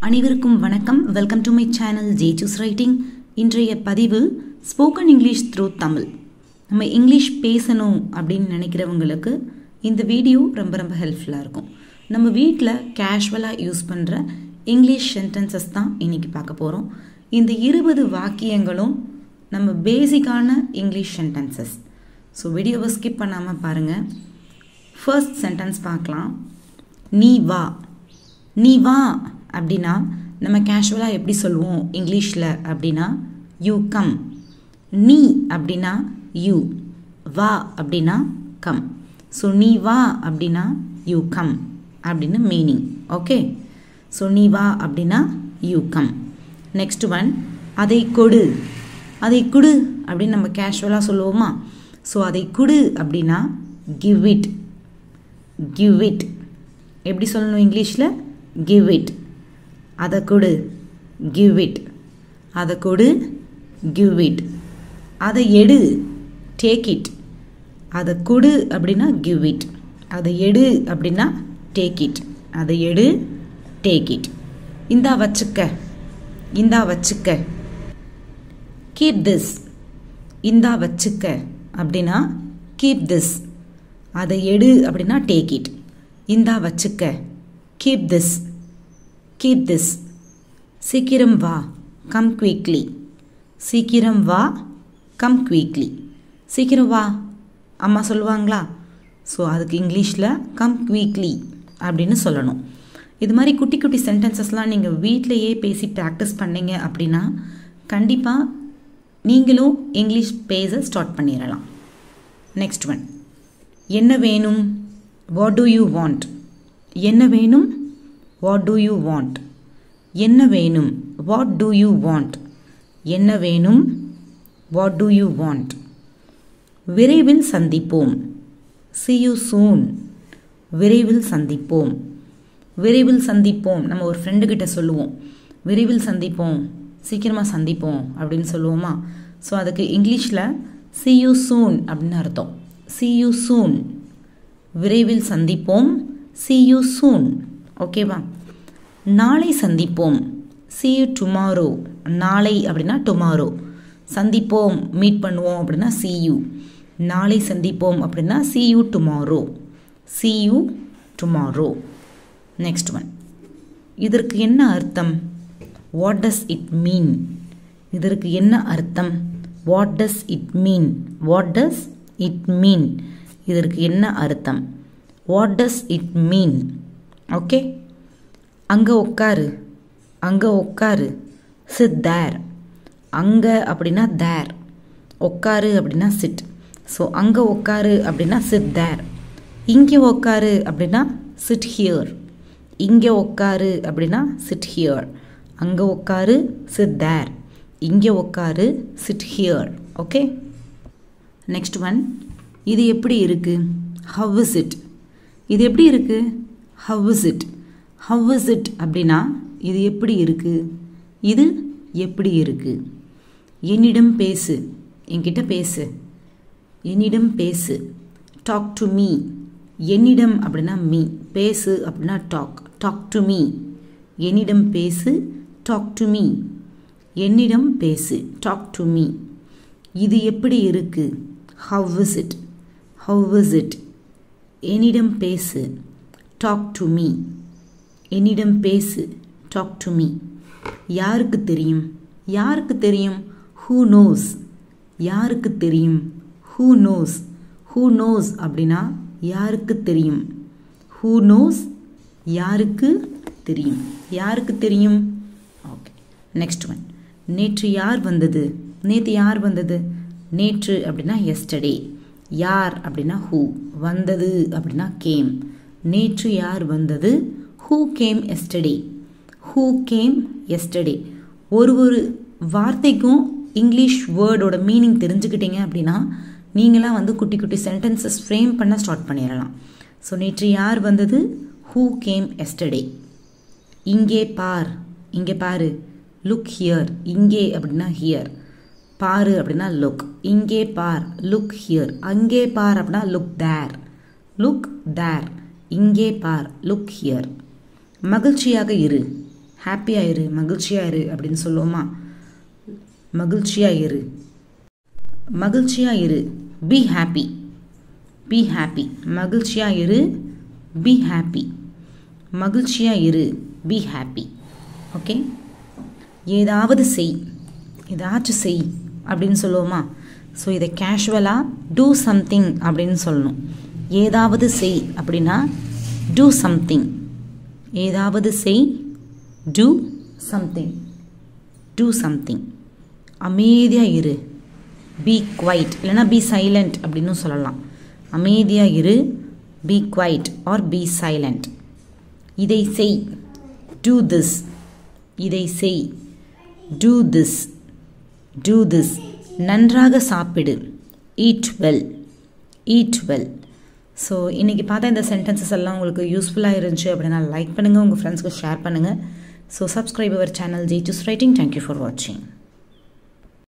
அனைவருக்கும் வணக்கம். Welcome to my channel Jesus writing. இன்றைய பதிவு ஸ்போக்கன் இங்கிலீஷ் த்ரூ தமிழ். நம்ம இங்கிலீஷ் பேசணும் அப்படின்னு நினைக்கிறவங்களுக்கு இந்த வீடியோ ரொம்ப ரொம்ப ஹெல்ப்ஃபுல்லாக இருக்கும். நம்ம வீட்டில் கேஷுவலாக யூஸ் பண்ணுற இங்கிலீஷ் சென்டென்சஸ் தான் இன்றைக்கி பார்க்க போகிறோம். இந்த 20 வாக்கியங்களும் நம்ம பேசிக்கான இங்கிலீஷ் சென்டென்சஸ். ஸோ வீடியோவை ஸ்கிப் பண்ணாமல் பாருங்கள். ஃபர்ஸ்ட் சென்டென்ஸ் பார்க்கலாம். நீ வா. நீ வா அப்படின்னா நம்ம கேஷுவலாக எப்படி சொல்லுவோம் இங்கிலீஷில் அப்படின்னா யூ கம். நீ அப்படின்னா யூ, வா அப்படின்னா கம். ஸோ நீ வா அப்படின்னா யூ கம் அப்படின்னு மீனிங். ஓகே, ஸோ நீ வா அப்படின்னா யூ கம். நெக்ஸ்ட் ஒன், அதை கொடு. அதை கொடு அப்படின்னு நம்ம கேஷுவலாக சொல்லுவோமா? ஸோ அதை கொடு அப்படின்னா கிவ் இட். கிவ் இட் எப்படி சொல்லணும் இங்கிலீஷில்? Give it. அதை கொடு, கிவ் இட். அதை கொடு, கிவ் இட். அதை எடு, டேக் இட். அதை கொடு அப்படின்னா கிவ் இட். அதை எடு அப்படின்னா டேக் இட். அதை எடு, டேக் இட். இந்தா வச்சுக்க. இந்தா வச்சுக்க. Keep this. இந்தா வச்சுக்க அப்படின்னா கீப் திஸ். அதை எடு அப்படின்னா டேக் இட். இந்தா வச்சுக்க, கீப் திஸ். Keep this. சீக்கிரம் வா, கம் குயிக்லி. சீக்கிரம் வா, கம் குயிக்லி. சீக்கிரம் வா அம்மா சொல்லுவாங்களா? ஸோ அதுக்கு இங்கிலீஷில் கம் குயிக்லி அப்படின்னு சொல்லணும். இது மாதிரி குட்டி குட்டி சென்டென்சஸ்லாம் நீங்கள் வீட்டிலையே பேசி ப்ராக்டிஸ் பண்ணீங்க அப்படின்னா கண்டிப்பாக நீங்களும் இங்கிலீஷ் பேச ஸ்டார்ட் பண்ணிடலாம். நெக்ஸ்ட் ஒன், என்ன வேணும்? What to you want? என்ன வேணும்? What to you want? என்ன வேணும்? What to you want? என்ன வேணும்? What to you want? விரைவில் சந்திப்போம். see you soon. விரைவில் சந்திப்போம். விரைவில் சந்திப்போம் நம்ம ஒரு ஃப்ரெண்டுக்கிட்ட சொல்லுவோம். விரைவில் சந்திப்போம், சீக்கிரமாக சந்திப்போம் அப்படின்னு சொல்லுவோமா? ஸோ அதுக்கு இங்கிலீஷில் see you soon அப்படின்னு அர்த்தம். see you soon. விரைவில் சந்திப்போம், see you soon. ஓகேவா? நாளை சந்திப்போம், see you tomorrow. நாளை அப்படின்னா tomorrow. சந்திப்போம், மீட் பண்ணுவோம் அப்படின்னா see you. நாளை சந்திப்போம் அப்படின்னா see you tomorrow. see you tomorrow. Next one, இதற்கு என்ன அர்த்தம்? what does it mean? இதற்கு என்ன அர்த்தம்? what does it mean? what does it mean? இதற்கு என்ன அர்த்தம்? what does it mean? Okay, அங்கே உட்காரு. அங்கே உட்காரு, sit there. அங்கே அப்படின்னா there, உட்காரு அப்படின்னா sit. ஸோ அங்கே உட்காரு அப்படின்னா sit there. இங்கே உட்காரு அப்படின்னா sit here. இங்கே உட்காரு அப்படின்னா sit here. அங்கே உட்காரு sit there. இங்கே உட்காரு sit here. Okay, next one, இது எப்படி இருக்கு? how is it? இது எப்படி இருக்கு? how is it? how is it அப்படின்னா இது எப்படி இருக்கு? இது எப்படி இருக்கு? என்னிடம் பேசு. என்கிட்ட பேசு. என்னிடம் பேசு. talk to me. என்னிடம் அப்படின்னா me, பேசு அப்படின்னா talk. talk to me. என்னிடம் பேசு, talk to me. என்னிடம் பேசு, talk to me. இது எப்படி இருக்கு? how is it? how is it? என்னிடம் பேசு, talk to me. என்னிடம் பேசு, talk to me. யாருக்கு தெரியும்? யாருக்கு தெரியும்? who knows. யாருக்கு தெரியும்? who knows. who knows அப்படின்னா யாருக்கு தெரியும்? who knows, யாருக்கு தெரியும். யாருக்கு தெரியும்? ஓகே, நெக்ஸ்ட் ஒன், நேற்று யார் வந்தது? நேற்று யார் வந்தது? நேற்று அப்படின்னா yesterday. யார் அப்படின்னா who. வந்தது அப்படின்னா came. நேற்று யார் வந்தது? who came yesterday. who came yesterday. ஒரு வார்த்தைக்கும் இங்கிலீஷ் வேர்டோட மீனிங் தெரிஞ்சுக்கிட்டீங்க அப்படின்னா நீங்களாம் குட்டி குட்டி சென்டென்சஸ் ஃப்ரேம் பண்ண ஸ்டார்ட் பண்ணிடலாம். ஸோ நேற்று யார் வந்தது? who came yesterday. இங்கே பார். இங்கே பாரு, look here. இங்கே அப்படின்னா here. பாரு அப்படின்னா look. இங்கே பார், look here. அங்கே பார் அப்படின்னா look there. look there. இங்கே பார், look here. மகிழ்ச்சியாக இரு, ஹாப்பியாக இரு, மகிழ்ச்சியாக இரு அப்படின்னு சொல்லுவோமா? மகிழ்ச்சியாக இரு, மகிழ்ச்சியாக இரு, பி ஹாப்பி, பி ஹாப்பி. மகிழ்ச்சியாக இரு, பி ஹாப்பி, மகிழ்ச்சியாக இரு, பி ஹாப்பி. ஓகே. ஏதாவது செய், ஏதாச்சும் செய் அப்படின்னு சொல்லுவோமா? ஸோ இதை கேஷுவலாக டூ சம்திங் அப்படின்னு சொல்லணும். ஏதாவது செய் அப்படின்னா டூ சம்திங். ஏதாவது செய், டூ சம்திங், டூ சம்திங். அமைதியாக இரு, பி குவைட், இல்லைனா பி சைலண்ட் அப்படின்னு சொல்லலாம். அமைதியாக இரு, be quiet or be silent. இதை செய், டூ திஸ். இதை செய், டூ திஸ், டூ திஸ். நன்றாக சாப்பிடு, eat well, eat well. So இன்றைக்கி பார்த்தா இந்த சென்டென்சஸ் எல்லாம் உங்களுக்கு யூஸ்ஃபுல்லாக இருந்துச்சு அப்படின்னா லைக் பண்ணுங்கள், உங்கள் ஃப்ரெண்ட்ஸ்க்கு ஷேர் பண்ணுங்கள். So subscribe our channel Jesus writing. Thank you for வாட்சிங்.